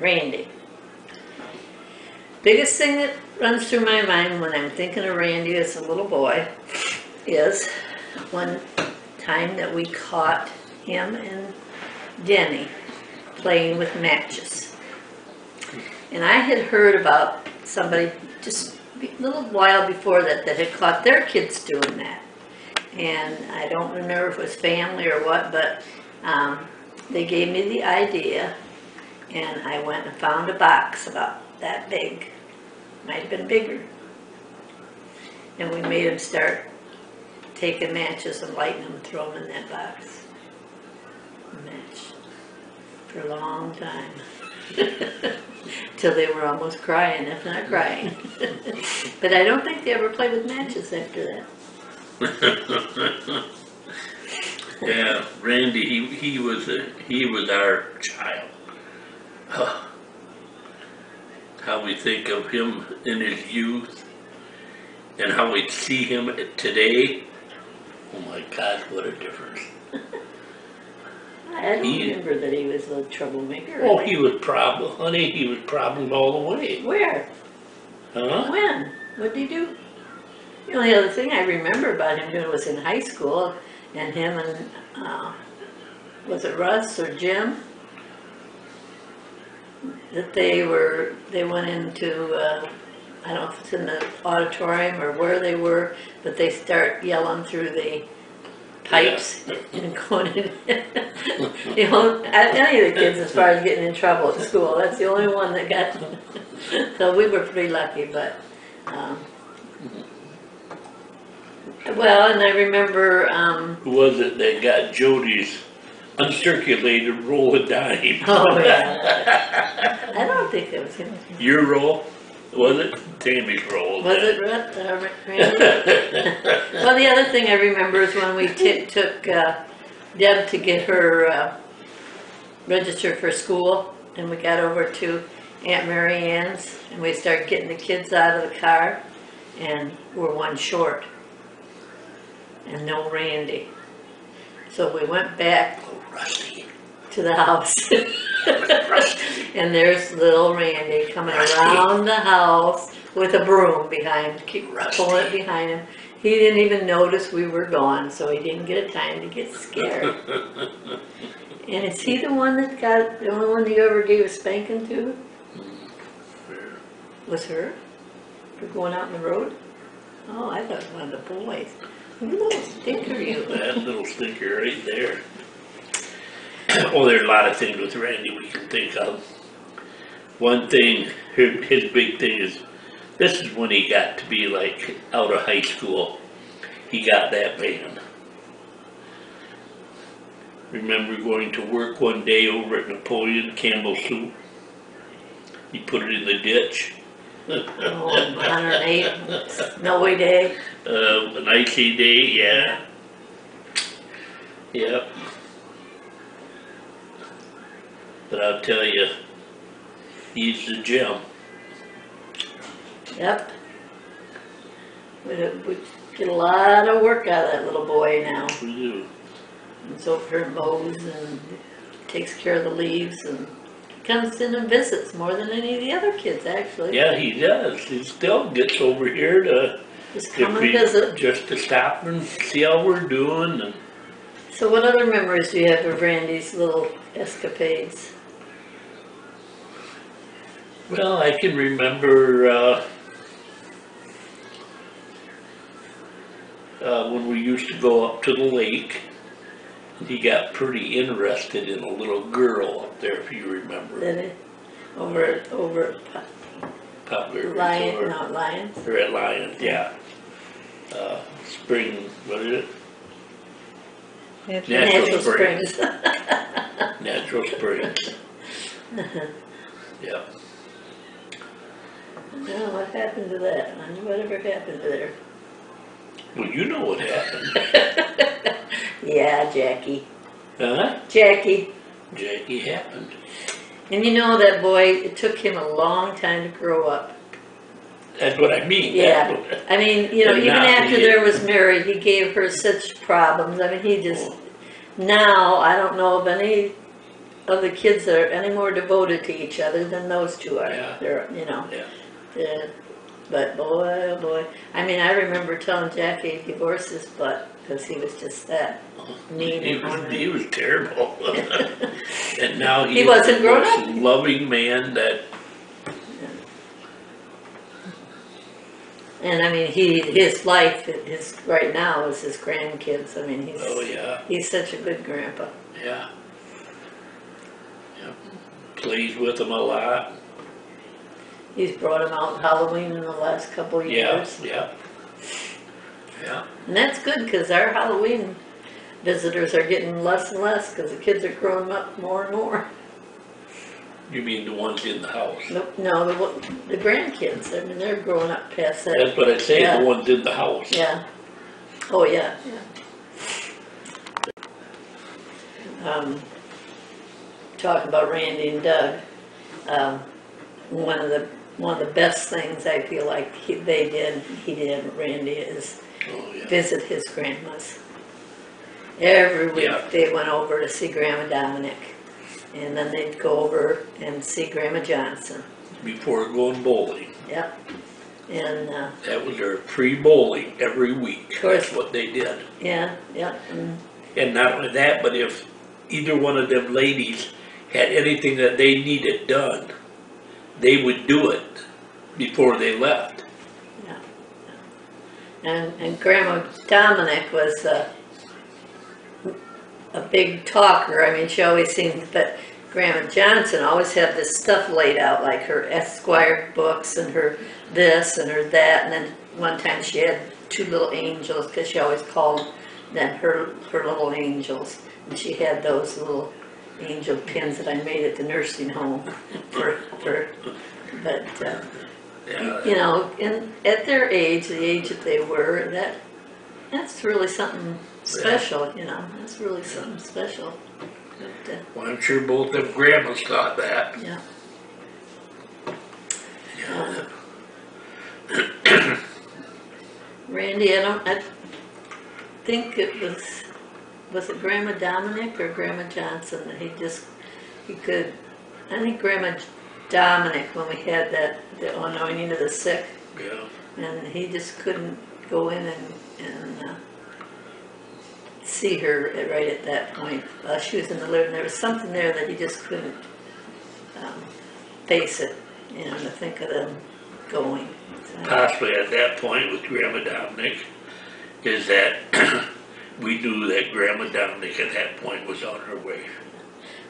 Randy. Biggest thing that runs through my mind when I'm thinking of Randy as a little boy is one time that we caught him and Denny playing with matches. And I had heard about somebody just a little while before that had caught their kids doing that. And I don't remember if it was family or what, but they gave me the idea, and I went and found a box about that big. Might have been bigger. And we made them start taking matches and lighting them and throw them in that box. Match. For a long time. Till they were almost crying, if not crying. But I don't think they ever played with matches after that. Yeah, Randy, he was our child. How we think of him in his youth and how we see him today. Oh my God, what a difference. I don't remember that he was a troublemaker. Oh, he was problem, honey, he was problem all the way. Where? Huh? When? What did he do? The only other thing I remember about him doing was in high school, and him and, was it Russ or Jim? That they went into, I don't know if it's in the auditorium or where they were, but they start yelling through the pipes and going in. You know, any of the kids as far as getting in trouble at school, that's the only one that got, so we were pretty lucky, but, well, and I remember, Who was it that got Jody's uncirculated roll of dime? oh yeah, I don't think it was him. Your roll? Was it? Tammy's roll. Was it Randy? Well, the other thing I remember is when we took Deb to get her registered for school, and we got over to Aunt Mary Ann's, and we started getting the kids out of the car, and we're one short, and no Randy. So we went back to the house. And there's little Randy coming around the house with a broom behind, keep pulling it behind him. He didn't even notice we were gone, so he didn't get a time to get scared. And is he the one that got, the only one you ever gave a spanking to? Was her? For going out on the road? Oh, I thought it was one of the boys. You little stinker, you. That little stinker right there. Oh, there's a lot of things with Randy we can think of. One thing, his big thing is, this is when he got to be like out of high school. He got that van. Remember going to work one day over at Napoleon Campbell Soup? He put it in the ditch. Oh, 108, snowy day. An icy day, yeah. Yep. But I'll tell you, he's the gem. Yep. We get a lot of work out of that little boy now. We do. And so for mows and takes care of the leaves, and comes in and visits more than any of the other kids, actually. Yeah, he does. He still gets over here to Just come and visit. Just to stop and see how we're doing. And So what other memories do you have of Randy's little escapades? well, I can remember when we used to go up to the lake. He got pretty interested in a little girl up there, if you remember. Did it? Over Pop River Lion, Resort. not Lions? Or at Lions, yeah. Spring, what is it? Natural Springs. Natural Springs. Yeah. No, what happened to that? I wonder whatever happened to there. Well, you know what happened. Yeah, Jackie. Huh? Jackie. Jackie happened. And you know that boy, it took him a long time to grow up. That's what I mean. Yeah. I mean, you know, And even now after he- there was Mary, he gave her such problems. I mean, he just, now, I don't know of any of the kids that are any more devoted to each other than those two are. Yeah. They're, you know. Yeah. But boy, oh boy. I mean, I remember telling Jackie to divorce his butt because he was just that mean and ornery. He was terrible. And now He wasn't the grown most up. loving man that, And I mean, his life, right now is his grandkids. I mean, oh yeah, he's such a good grandpa. yeah. Yeah. Plays with them a lot. He's brought him out Halloween in the last couple of Yeah, years. yeah. Yeah. And that's good because our Halloween visitors are getting less and less because the kids are growing up more and more. You mean the ones in the house? No, the grandkids, I mean, they're growing up past that. That's what I say, Yeah. the ones in the house. Yeah. Oh, yeah, yeah. Talking about Randy and Doug, one of the best things I feel like he did, Randy, is Oh, yeah. visit his grandmas. Every week Yeah. they went over to see Grandma Dominic, and then they'd go over and see Grandma Johnson. Before going bowling. Yep. And, That was their free bowling every week. Of course. That's what they did. yeah, yeah, And not only that, but if either one of them ladies had anything that they needed done, they would do it before they left. and Grandma Dominic was a big talker. I mean, she always seemed, but Grandma Johnson always had this stuff laid out, like her Esquire books and her this and her that. And then one time she had two little angels, because she always called them her little angels. And she had those little angel pins that I made at the nursing home but Yeah. you know, at their age, the age that they were, that's really something special, you know, that's really something special. But, Well, I'm sure both them grandmas thought that. yeah. Yeah. Randy, I think it was it Grandma Dominic or Grandma Johnson that he could, I think Grandma Dominic, when we had the anointing of the sick, Yeah. and he just couldn't go in and see her right at that point. She was in the living, there was something there that he just couldn't face it, you know, to think of them going. So, Possibly at that point with Grandma Dominic, is that we knew that Grandma Dominic at that point was on her way.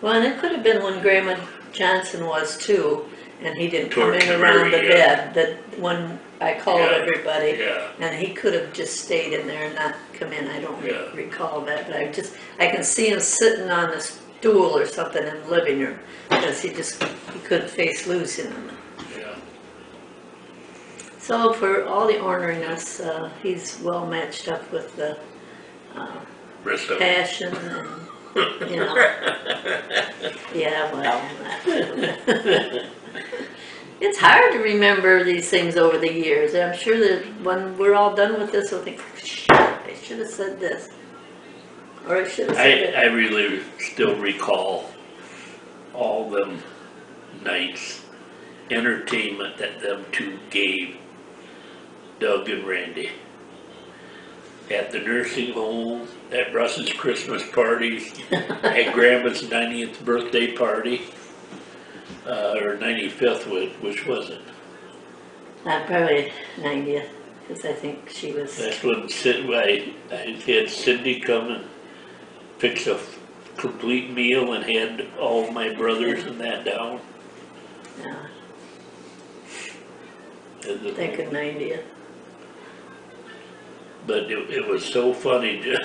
well, and it could have been when Grandma Johnson was too, and he didn't come Towards in the around the very bed, that when I called Yeah, everybody. yeah. And he could have just stayed in there and not come in, I don't Yeah. recall that, but I can see him sitting on a stool or something in the living room, because he couldn't face losing him. Yeah. So for all the orneriness, he's well matched up with the Rest of it. passion and, you know. Yeah, well. It's hard to remember these things over the years. I'm sure that when we're all done with this, we'll think, shit, I should have said this. Or I should have said I it. really still recall all them nights, entertainment that them two gave Doug and Randy. At the nursing home, at Russ's Christmas parties, at Grandma's 90th birthday party, or 95th, which was it? Probably 90th, because I think she was, That's when I had Cindy come and fix a complete meal and had all my brothers and that down. I think of 90th. But it was so funny,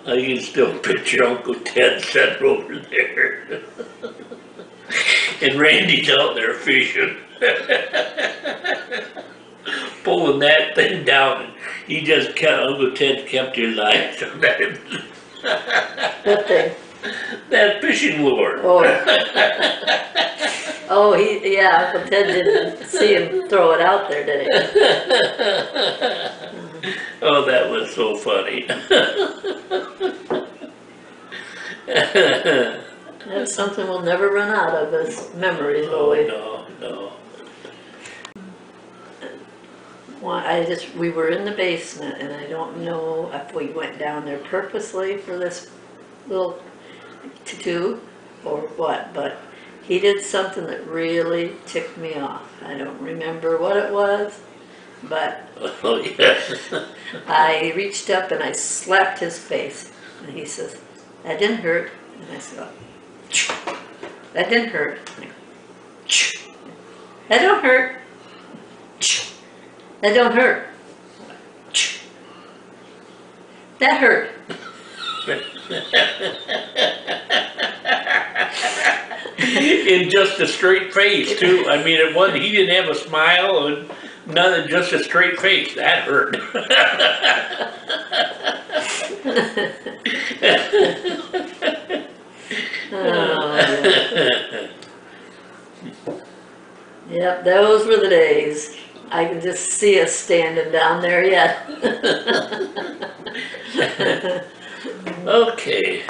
I can still picture Uncle Ted sitting over there. And Randy's out there fishing. Pulling that thing down, and Uncle Ted kept his eyes on that, What thing? that fishing lure. Oh. Oh, yeah, Uncle Ted didn't see him throw it out there, did he? Oh, that was so funny. That's something we'll never run out of as memories, will Oh, we? no. Well, we were in the basement and I don't know if we went down there purposely for this little to-do or what, but he did something that really ticked me off. I don't remember what it was, but Oh, yeah. I reached up and I slapped his face. And he says, "That didn't hurt." And I said, "Oh, that didn't hurt." And I go, "That don't hurt. That don't hurt. That hurt." In just a straight face too. I mean, it wasn't, he didn't have a smile and nothing, just a straight face. That hurt. Oh, yeah. Yep, those were the days. I can just see us standing down there yet. Okay.